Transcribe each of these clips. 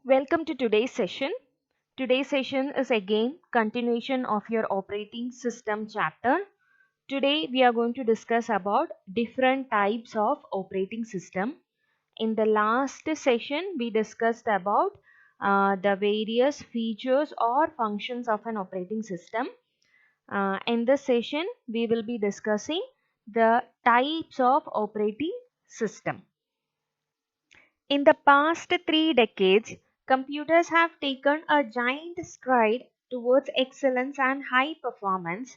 Welcome to today's session. Today's session is again continuation of your operating system chapter. Today we are going to discuss about different types of operating system. In the last session we discussed about the various features or functions of an operating system. In this session we will be discussing the types of operating system. In the past 3 decades, computers have taken a giant stride towards excellence and high performance.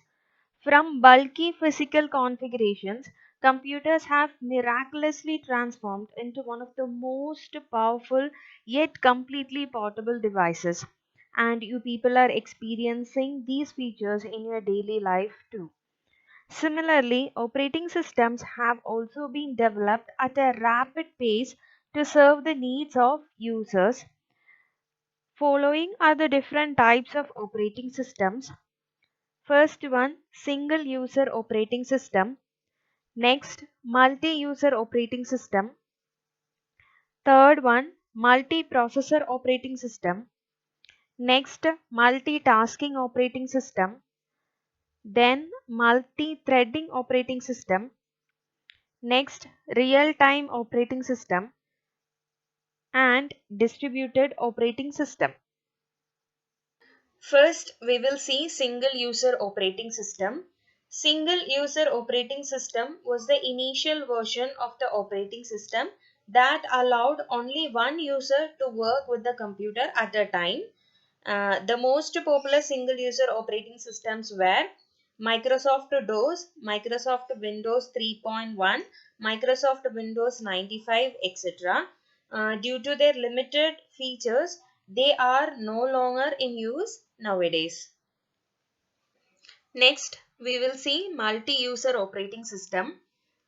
From bulky physical configurations, computers have miraculously transformed into one of the most powerful yet completely portable devices. And you people are experiencing these features in your daily life too. Similarly, operating systems have also been developed at a rapid pace to serve the needs of users. Following are the different types of operating systems. First one, single user operating system. Next, multi-user operating system. Third one, multi-processor operating system. Next, multitasking operating system. Then, multi-threading operating system. Next, real-time operating system and distributed operating system. First, we will see single user operating system. Single user operating system was the initial version of the operating system that allowed only one user to work with the computer at a time. The most popular single user operating systems were Microsoft DOS, Microsoft Windows 3.1, Microsoft Windows 95, etc. Due to their limited features, they are no longer in use nowadays. Next, we will see multi-user operating system.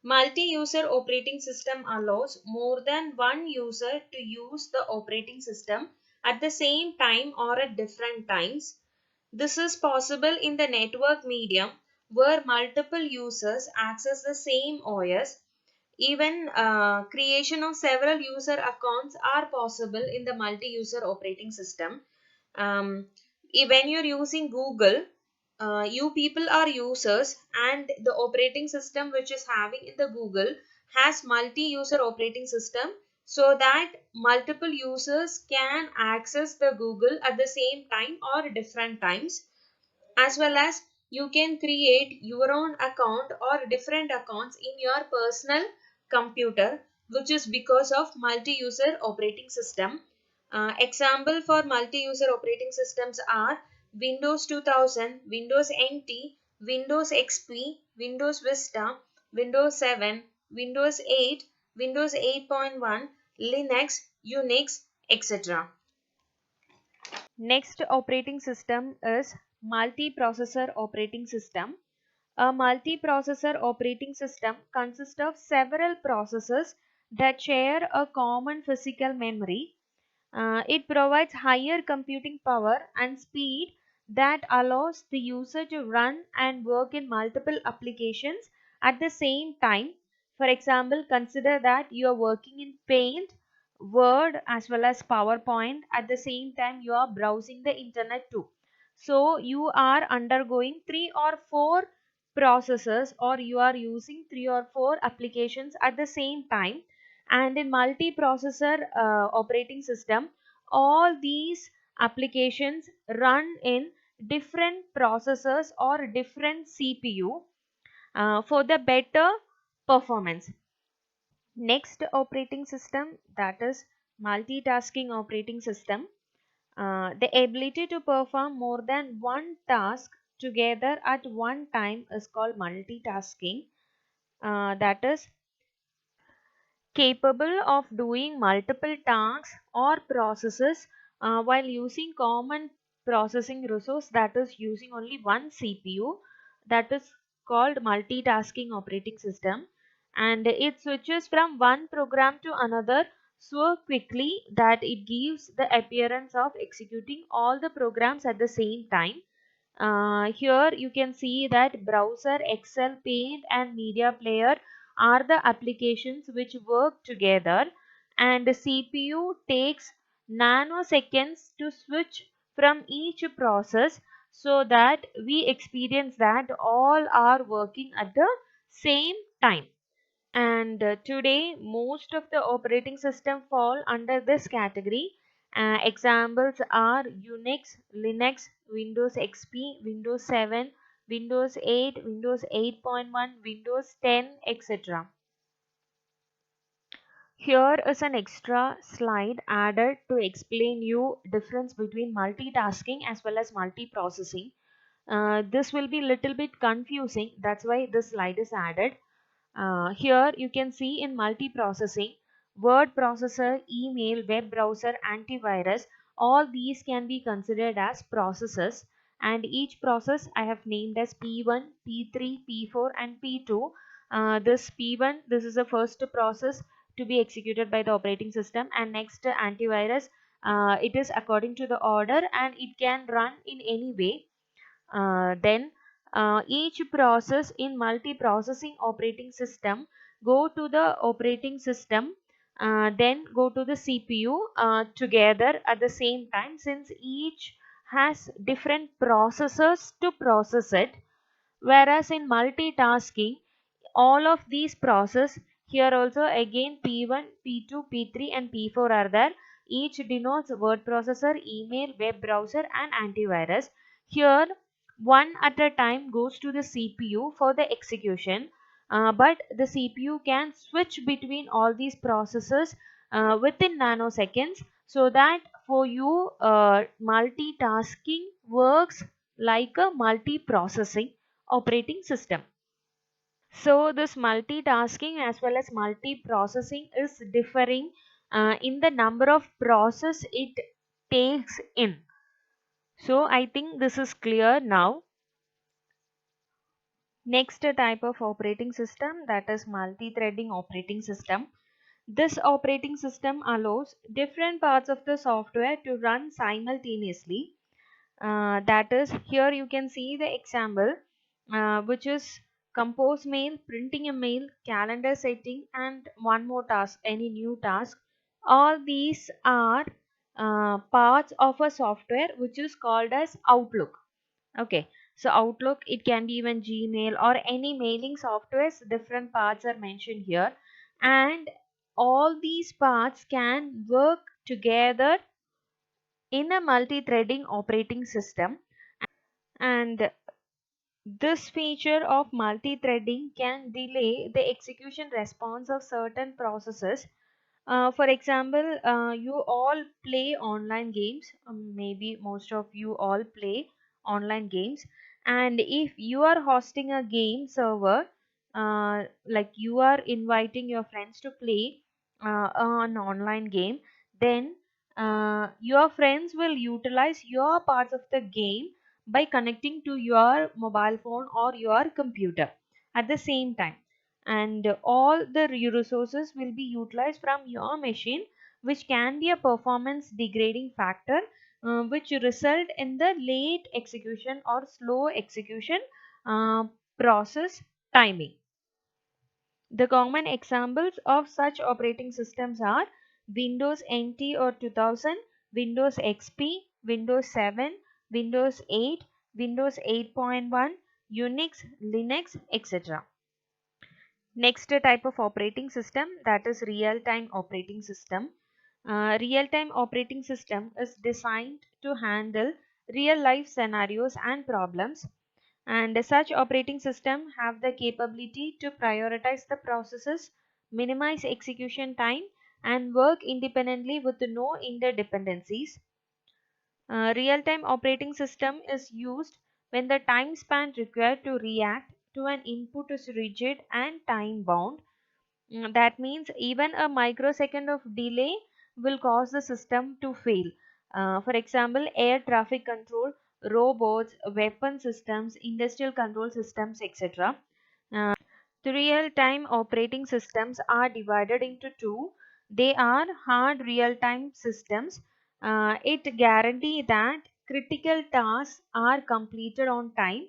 Multi-user operating system allows more than one user to use the operating system at the same time or at different times. This is possible in the network medium where multiple users access the same OS. Even creation of several user accounts are possible in the multi-user operating system. When you're using Google, you people are users and the operating system which is having in the Google has multi-user operating system so that multiple users can access the Google at the same time or different times, as well as you can create your own account or different accounts in your personal computer, which is because of multi-user operating system. Example for multi-user operating systems are Windows 2000, Windows NT, Windows XP, Windows Vista, Windows 7, Windows 8, Windows 8.1, Linux, Unix, etc. Next operating system is multiprocessor operating system. A multiprocessor operating system consists of several processors that share a common physical memory. It provides higher computing power and speed that allows the user to run and work in multiple applications at the same time. For example, consider that you are working in Paint, Word as well as PowerPoint. At the same time, you are browsing the internet too. So you are undergoing 3 or 4 processes, or you are using 3 or 4 applications at the same time. And in multiprocessor operating system, all these applications run in different processors or different CPU for the better performance. Next operating system, that is multitasking operating system. The ability to perform more than one task together at one time is called multitasking. That is capable of doing multiple tasks or processes while using common processing resource, that is using only one CPU. That is called multitasking operating system, and it switches from one program to another so quickly that it gives the appearance of executing all the programs at the same time. Here you can see that browser, Excel, Paint and media player are the applications which work together, and the CPU takes nanoseconds to switch from each process, so that we experience that all are working at the same time. And today most of the operating system fall under this category. Examples are Unix, Linux, Windows XP, Windows 7, Windows 8, Windows 8.1, Windows 10, etc. Here is an extra slide added to explain you difference between multitasking as well as multiprocessing. This will be little bit confusing, that's why this slide is added. Here you can see in multiprocessing, word processor, email, web browser, antivirus, all these can be considered as processes, and each process I have named as P1, P3, P4 and P2. This P1, this is the first process to be executed by the operating system, and next antivirus, it is according to the order and it can run in any way. Then each process in multiprocessing operating system go to the operating system, then go to the CPU together at the same time, since each has different processors to process it. Whereas in multitasking, all of these process, here also again P1, P2, P3 and P4 are there. Each denotes word processor, email, web browser and antivirus. Here one at a time goes to the CPU for the execution, but the CPU can switch between all these processes within nanoseconds, so that for you multitasking works like a multiprocessing operating system. So this multitasking as well as multiprocessing is differing in the number of process it takes in. So I think this is clear now. Next type of operating system, that is multi-threading operating system. This operating system allows different parts of the software to run simultaneously. That is, here you can see the example, which is compose mail, printing a mail, calendar setting and one more task, any new task. All these are parts of a software which is called as Outlook. Okay, so Outlook, it can be even Gmail or any mailing softwares, different parts are mentioned here, and all these parts can work together in a multi-threading operating system. And this feature of multi-threading can delay the execution response of certain processes. For example, you all play online games. Maybe most of you all play online games. And if you are hosting a game server, like you are inviting your friends to play an online game, then your friends will utilize your parts of the game by connecting to your mobile phone or your computer at the same time, and all the resources will be utilized from your machine, which can be a performance degrading factor, which result in the late execution or slow execution uh, process timing. The common examples of such operating systems are Windows NT or 2000, Windows XP, Windows 7, Windows 8, Windows 8.1, Unix, Linux, etc. Next type of operating system, that is real-time operating system. Real-time operating system is designed to handle real-life scenarios and problems, and such operating system have the capability to prioritize the processes, minimize execution time, and work independently with no interdependencies. Real-time operating system is used when the time span required to react to an input is rigid and time bound. That means even a microsecond of delay will cause the system to fail. For example, air traffic control, robots, weapon systems, industrial control systems, etc. The real-time operating systems are divided into two. They are hard real-time systems. It guarantee that critical tasks are completed on time.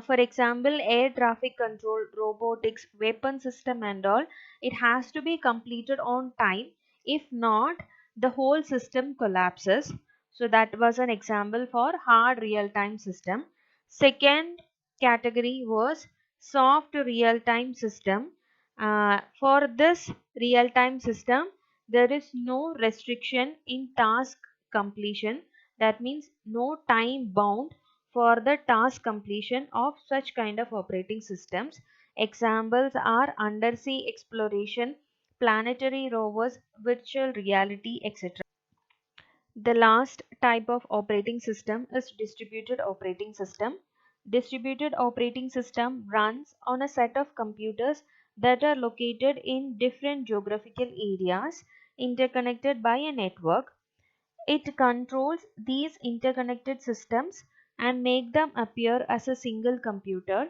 For example, air traffic control, robotics, weapon system and all, it has to be completed on time. If not, the whole system collapses. So that was an example for hard real-time system. Second category was soft real-time system. For this real-time system, there is no restriction in task completion. That means no time bound for the task completion of such kind of operating systems. Examples are undersea exploration, planetary rovers, virtual reality, etc. The last type of operating system is distributed operating system. Distributed operating system runs on a set of computers that are located in different geographical areas interconnected by a network. It controls these interconnected systems and make them appear as a single computer.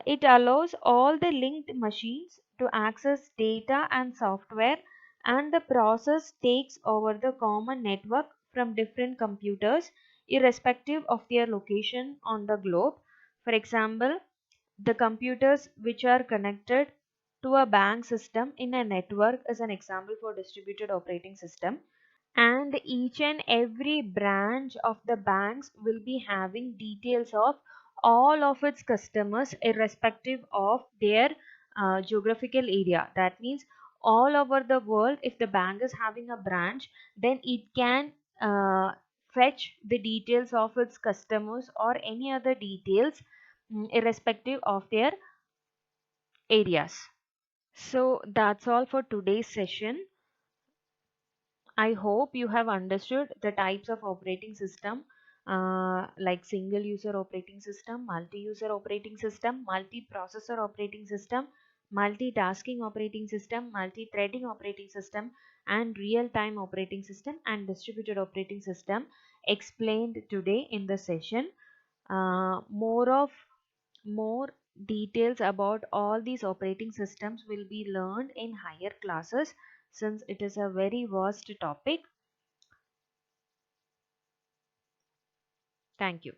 It allows all the linked machines to access data and software, and the process takes over the common network from different computers irrespective of their location on the globe. For example, the computers which are connected to a bank system in a network is an example for distributed operating system, and each and every branch of the banks will be having details of all of its customers irrespective of their geographical area. That means all over the world, if the bank is having a branch, then it can fetch the details of its customers or any other details, irrespective of their areas. So that's all for today's session. I hope you have understood the types of operating system, like single user operating system, multi-user operating system, multi-processor operating system, multitasking operating system, multi-threading operating system, and real-time operating system and distributed operating system explained today in the session. More details about all these operating systems will be learned in higher classes, since it is a very vast topic. Thank you.